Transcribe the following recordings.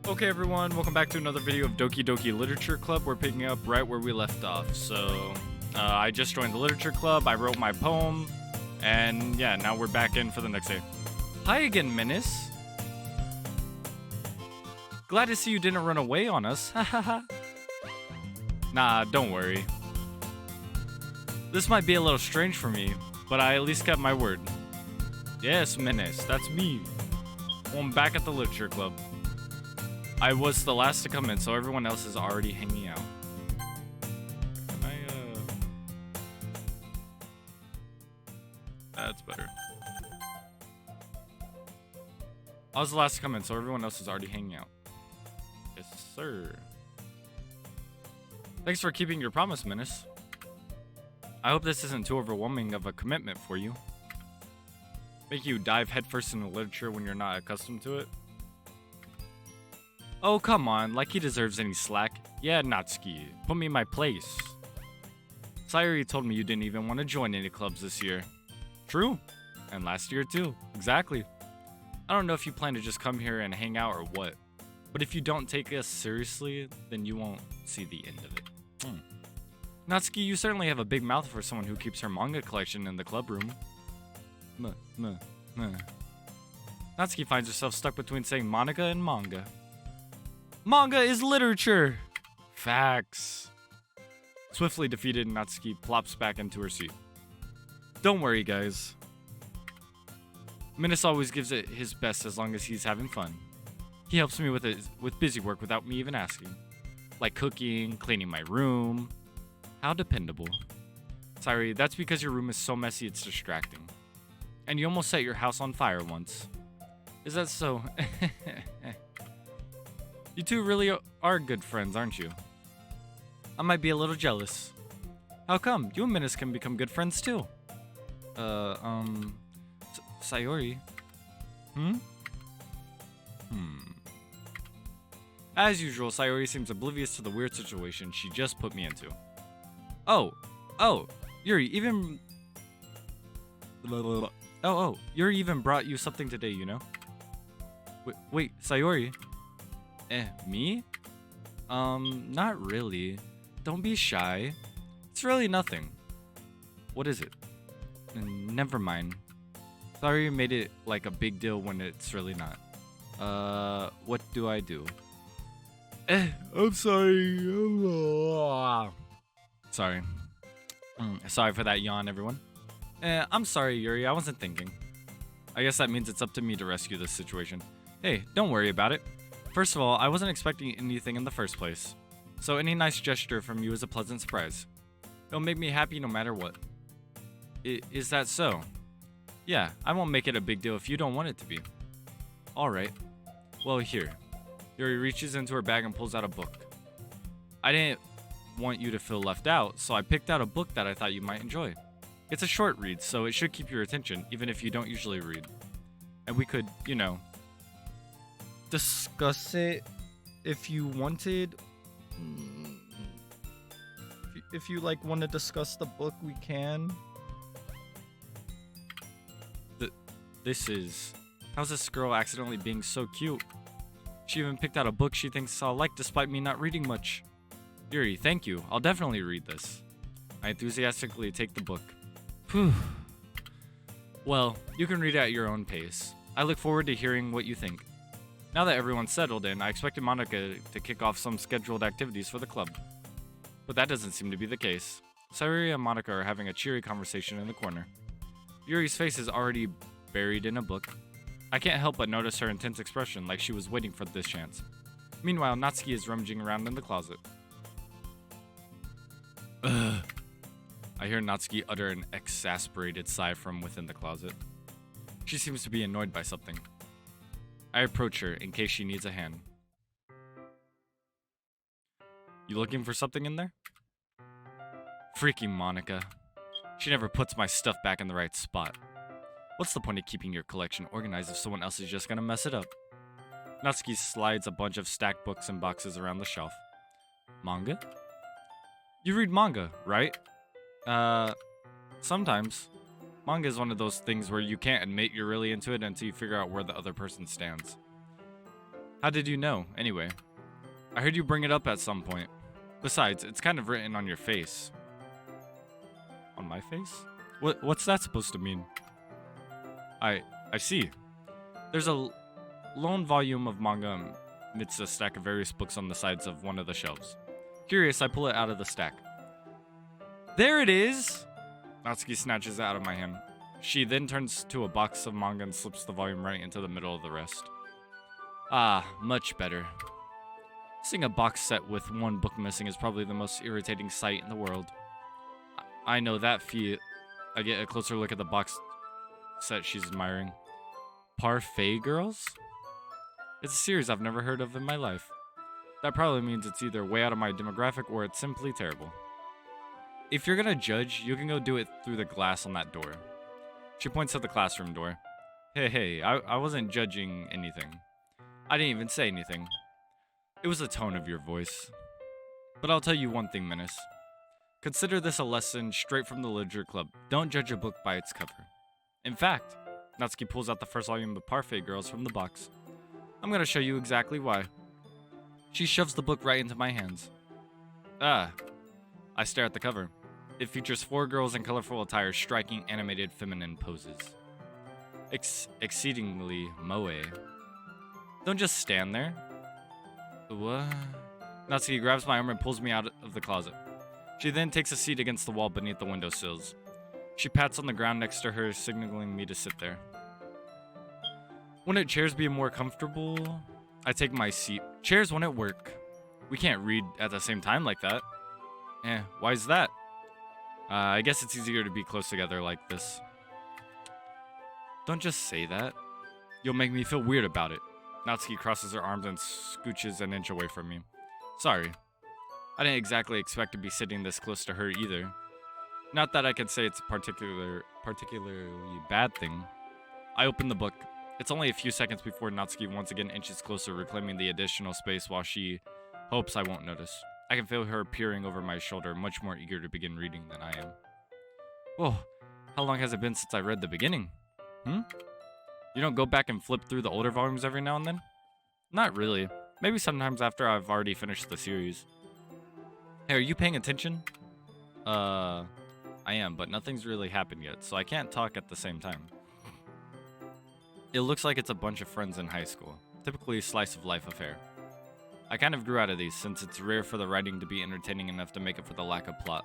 Okay everyone, welcome back to another video of Doki Doki Literature Club. We're picking up right where we left off. So, I just joined the Literature Club, I wrote my poem, and yeah, now we're back in for the next day. Hi again, Menace. Glad to see you didn't run away on us. Nah, don't worry. This might be a little strange for me, but I at least kept my word. Yes, Menace, that's me. Well, I'm back at the Literature Club. I was the last to come in, so everyone else is already hanging out. Can That's better. I was the last to come in, so everyone else is already hanging out. Yes, sir. Thanks for keeping your promise, Menace. I hope this isn't too overwhelming of a commitment for you. Make you dive headfirst into literature when you're not accustomed to it. Oh, come on, like he deserves any slack. Yeah, Natsuki, put me in my place. Sayori told me you didn't even want to join any clubs this year. True, and last year too, exactly. I don't know if you plan to just come here and hang out or what, but if you don't take us seriously, then you won't see the end of it. Natsuki, you certainly have a big mouth for someone who keeps her manga collection in the club room. Natsuki finds herself stuck between saying Monica and manga. Manga is literature! Facts. Swiftly defeated, Natsuki plops back into her seat. Don't worry, guys. Menace always gives it his best as long as he's having fun. He helps me with busy work without me even asking. Like cooking, cleaning my room. How dependable. Sorry, that's because your room is so messy it's distracting. And you almost set your house on fire once. Is that so? You two really are good friends, aren't you? I might be a little jealous. How come? You and Menace can become good friends too. Sayori? As usual, Sayori seems oblivious to the weird situation she just put me into. Oh, Yuri even... Yuri even brought you something today, you know? Wait, Sayori? Me? Not really. Don't be shy. It's really nothing. What is it? Never mind. Sorry you made it like a big deal when it's really not. What do I do? I'm sorry. Sorry. Sorry for that yawn, everyone. I'm sorry, Yuri. I wasn't thinking. I guess that means it's up to me to rescue this situation. Hey, don't worry about it. First of all, I wasn't expecting anything in the first place, so any nice gesture from you is a pleasant surprise. It'll make me happy no matter what. Is that so? Yeah, I won't make it a big deal if you don't want it to be. Alright. Well, here. Yuri reaches into her bag and pulls out a book. I didn't want you to feel left out, so I picked out a book that I thought you might enjoy. It's a short read, so it should keep your attention, even if you don't usually read. And we could, you know, discuss it if you wanted. If you like want to discuss the book, we can. How's this girl accidentally being so cute? She even picked out a book she thinks I'll like despite me not reading much. Yuri, thank you. I'll definitely read this. I enthusiastically take the book. Phew. Well, you can read it at your own pace. I look forward to hearing what you think. Now that everyone's settled in, I expected Monica to kick off some scheduled activities for the club. But that doesn't seem to be the case. Sayori and Monica are having a cheery conversation in the corner. Yuri's face is already buried in a book. I can't help but notice her intense expression, like she was waiting for this chance. Meanwhile, Natsuki is rummaging around in the closet. Ugh. I hear Natsuki utter an exasperated sigh from within the closet. She seems to be annoyed by something. I approach her in case she needs a hand. You looking for something in there? Freaking Monica. She never puts my stuff back in the right spot. What's the point of keeping your collection organized if someone else is just gonna mess it up? Natsuki slides a bunch of stacked books and boxes around the shelf. Manga? You read manga, right? Sometimes. Manga is one of those things where you can't admit you're really into it until you figure out where the other person stands. How did you know, anyway? I heard you bring it up at some point. Besides, it's kind of written on your face. On my face? What's that supposed to mean? I see. There's a lone volume of manga amidst a stack of various books on the sides of one of the shelves. Curious, I pull it out of the stack. There it is! Natsuki snatches it out of my hand. She then turns to a box of manga and slips the volume right into the middle of the rest. Ah, much better. Seeing a box set with one book missing is probably the most irritating sight in the world. I know that feel. I get a closer look at the box set she's admiring. Parfait Girls? It's a series I've never heard of in my life. That probably means it's either way out of my demographic or it's simply terrible. If you're gonna judge, you can go do it through the glass on that door. She points at the classroom door. Hey, I wasn't judging anything. I didn't even say anything. It was the tone of your voice. But I'll tell you one thing, Menace. Consider this a lesson straight from the literature club. Don't judge a book by its cover. In fact, Natsuki pulls out the first volume of Parfait Girls from the box. I'm gonna show you exactly why. She shoves the book right into my hands. I stare at the cover. It features 4 girls in colorful attire striking animated feminine poses. Exceedingly moe. Don't just stand there. What? Natsuki grabs my arm and pulls me out of the closet. She then takes a seat against the wall beneath the windowsills. She pats on the ground next to her, signaling me to sit there. Wouldn't chairs be more comfortable? I take my seat. Chairs wouldn't work. We can't read at the same time like that. Why's that? I guess it's easier to be close together like this. Don't just say that. You'll make me feel weird about it. Natsuki crosses her arms and scooches an inch away from me. Sorry. I didn't exactly expect to be sitting this close to her either. Not that I can say it's a particularly bad thing. I open the book. It's only a few seconds before Natsuki once again inches closer, reclaiming the additional space while she hopes I won't notice. I can feel her peering over my shoulder, much more eager to begin reading than I am. Whoa, how long has it been since I read the beginning? You don't go back and flip through the older volumes every now and then? Not really. Maybe sometimes after I've already finished the series. Hey, are you paying attention? I am, but nothing's really happened yet, so I can't talk at the same time. It looks like it's a bunch of friends in high school. Typically a slice of life affair. I kind of grew out of these since it's rare for the writing to be entertaining enough to make up for the lack of plot.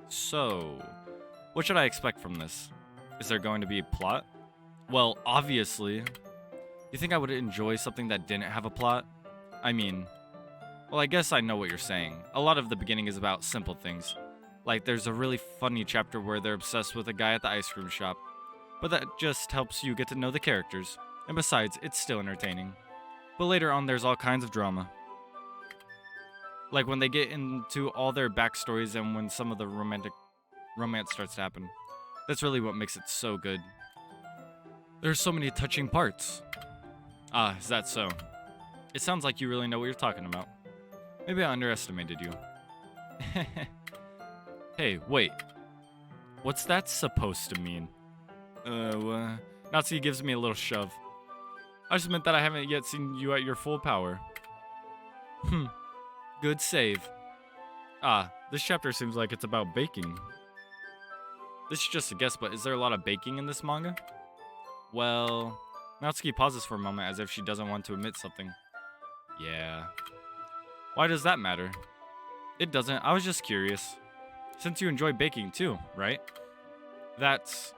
So, what should I expect from this? Is there going to be a plot? Well, obviously. You think I would enjoy something that didn't have a plot? I mean, well, I guess I know what you're saying. A lot of the beginning is about simple things. Like there's a really funny chapter where they're obsessed with a guy at the ice cream shop. But that just helps you get to know the characters. And besides, it's still entertaining. But later on, there's all kinds of drama. Like when they get into all their backstories and when some of the romance starts to happen. That's really what makes it so good. There's so many touching parts. Ah, is that so? It sounds like you really know what you're talking about. Maybe I underestimated you. Hey, wait. What's that supposed to mean? Natsuki gives me a little shove. I just meant that I haven't yet seen you at your full power. Good save. This chapter seems like it's about baking. This is just a guess, but is there a lot of baking in this manga? Well, Natsuki pauses for a moment as if she doesn't want to admit something. Yeah. Why does that matter? It doesn't. I was just curious. Since you enjoy baking too, right? That's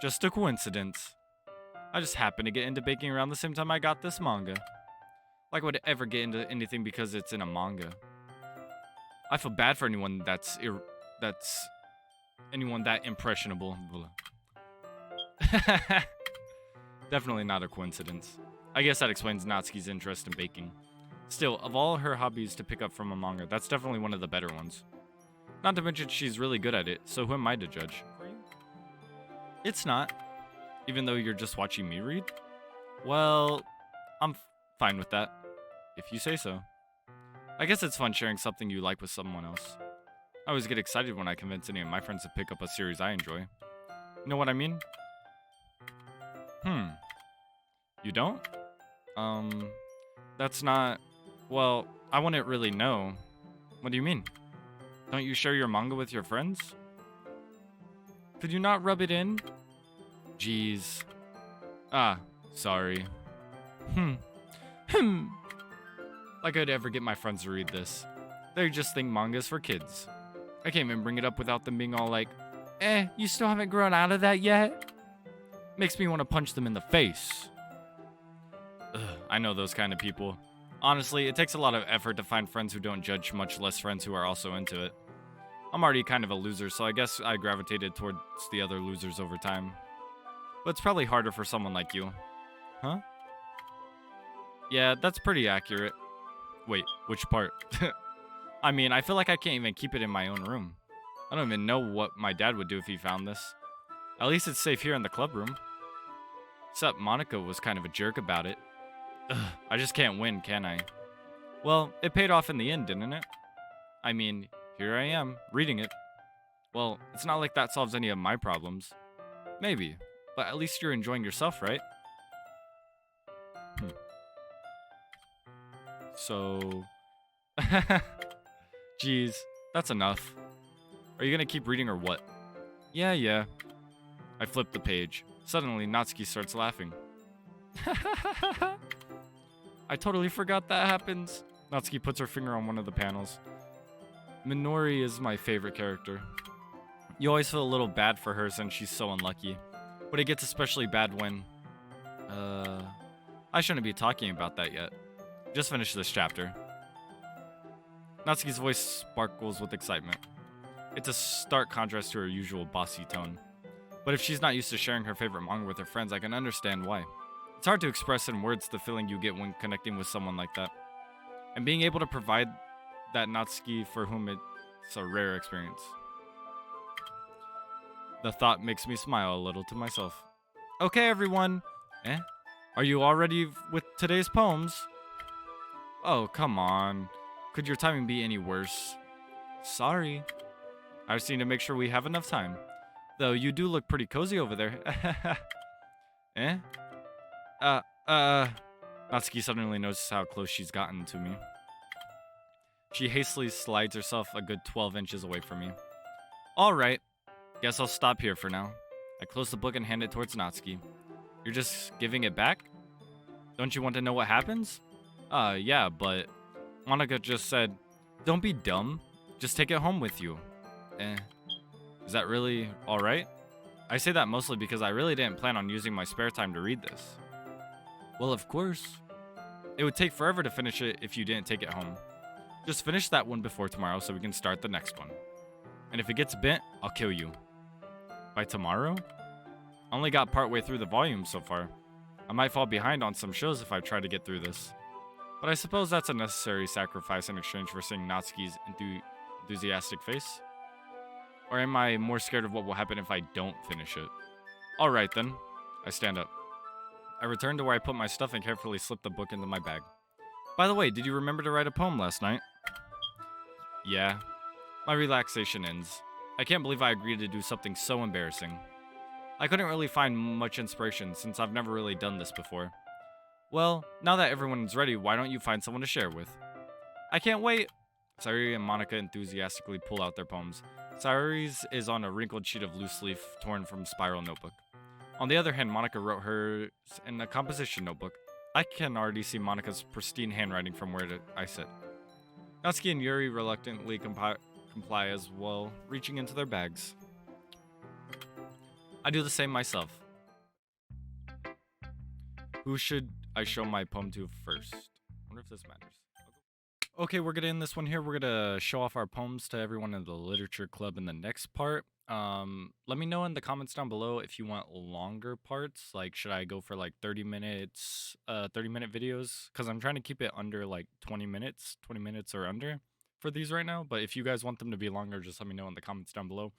just a coincidence. I just happened to get into baking around the same time I got this manga. Like I would ever get into anything because it's in a manga. I feel bad for anyone that's anyone that impressionable. Definitely not a coincidence. I guess that explains Natsuki's interest in baking. Still, of all her hobbies to pick up from a manga, that's definitely one of the better ones. Not to mention she's really good at it, so who am I to judge? It's not. Even though you're just watching me read? Well, I'm fine with that. If you say so. I guess it's fun sharing something you like with someone else. I always get excited when I convince any of my friends to pick up a series I enjoy. You know what I mean? You don't? That's not... Well, I wouldn't really know. What do you mean? Don't you share your manga with your friends? Could you not rub it in? Jeez. Ah, sorry. Hmm. Like I'd ever get my friends to read this. They just think manga's for kids. I can't even bring it up without them being all like, you still haven't grown out of that yet? Makes me want to punch them in the face. Ugh, I know those kind of people. Honestly, it takes a lot of effort to find friends who don't judge, much less friends who are also into it. I'm already kind of a loser, so I guess I gravitated towards the other losers over time. But it's probably harder for someone like you. Huh? Yeah, that's pretty accurate. Wait, which part? I mean, I feel like I can't even keep it in my own room. I don't even know what my dad would do if he found this. At least it's safe here in the club room. Except Monica was kind of a jerk about it. Ugh, I just can't win, can I? Well, it paid off in the end, didn't it? I mean, here I am, reading it. Well, it's not like that solves any of my problems. Maybe, but at least you're enjoying yourself, right? So... Jeez, that's enough. Are you gonna keep reading or what? Yeah. I flipped the page. Suddenly, Natsuki starts laughing. I totally forgot that happens. Natsuki puts her finger on one of the panels. Minori is my favorite character. You always feel a little bad for her since she's so unlucky. But it gets especially bad when... I shouldn't be talking about that yet. Just finished this chapter. Natsuki's voice sparkles with excitement. It's a stark contrast to her usual bossy tone. But if she's not used to sharing her favorite manga with her friends, I can understand why. It's hard to express in words the feeling you get when connecting with someone like that. And being able to provide that Natsuki for whom it's a rare experience. The thought makes me smile a little to myself. Okay, everyone. Are you all ready with today's poems? Oh, come on. Could your timing be any worse? Sorry. I just need to make sure we have enough time. Though you do look pretty cozy over there. Natsuki suddenly notices how close she's gotten to me. She hastily slides herself a good 12 inches away from me. Alright, guess I'll stop here for now. I close the book and hand it towards Natsuki. You're just giving it back? Don't you want to know what happens? Yeah, but... Monica just said, don't be dumb. Just take it home with you. Is that really alright? I say that mostly because I really didn't plan on using my spare time to read this. Well, of course. It would take forever to finish it if you didn't take it home. Just finish that one before tomorrow so we can start the next one. And if it gets bent, I'll kill you. By tomorrow? I only got partway through the volume so far. I might fall behind on some shows if I try to get through this. But I suppose that's a necessary sacrifice in exchange for seeing Natsuki's enthusiastic face. Or am I more scared of what will happen if I don't finish it? Alright then. I stand up. I return to where I put my stuff and carefully slip the book into my bag. By the way, did you remember to write a poem last night? Yeah. My relaxation ends. I can't believe I agreed to do something so embarrassing. I couldn't really find much inspiration since I've never really done this before. Well, now that everyone's ready, why don't you find someone to share with? I can't wait! Sayuri and Monica enthusiastically pull out their poems. Sayuri's is on a wrinkled sheet of loose leaf torn from Spiral notebook. On the other hand, Monica wrote hers in a composition notebook. I can already see Monica's pristine handwriting from where I sit. Natsuki and Yuri reluctantly comply as well, reaching into their bags. I do the same myself. Who should I show my poem to first? I wonder if this matters. Okay, we're gonna end this one here. We're gonna show off our poems to everyone in the literature club in the next part. Let me know in the comments down below if you want longer parts. Like, should I go for like 30 minutes, 30-minute videos? Because I'm trying to keep it under like 20 minutes or under for these right now. But if you guys want them to be longer, just let me know in the comments down below.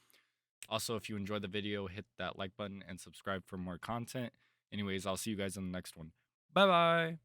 Also, if you enjoyed the video, hit that like button and subscribe for more content. Anyways, I'll see you guys in the next one. Bye-bye.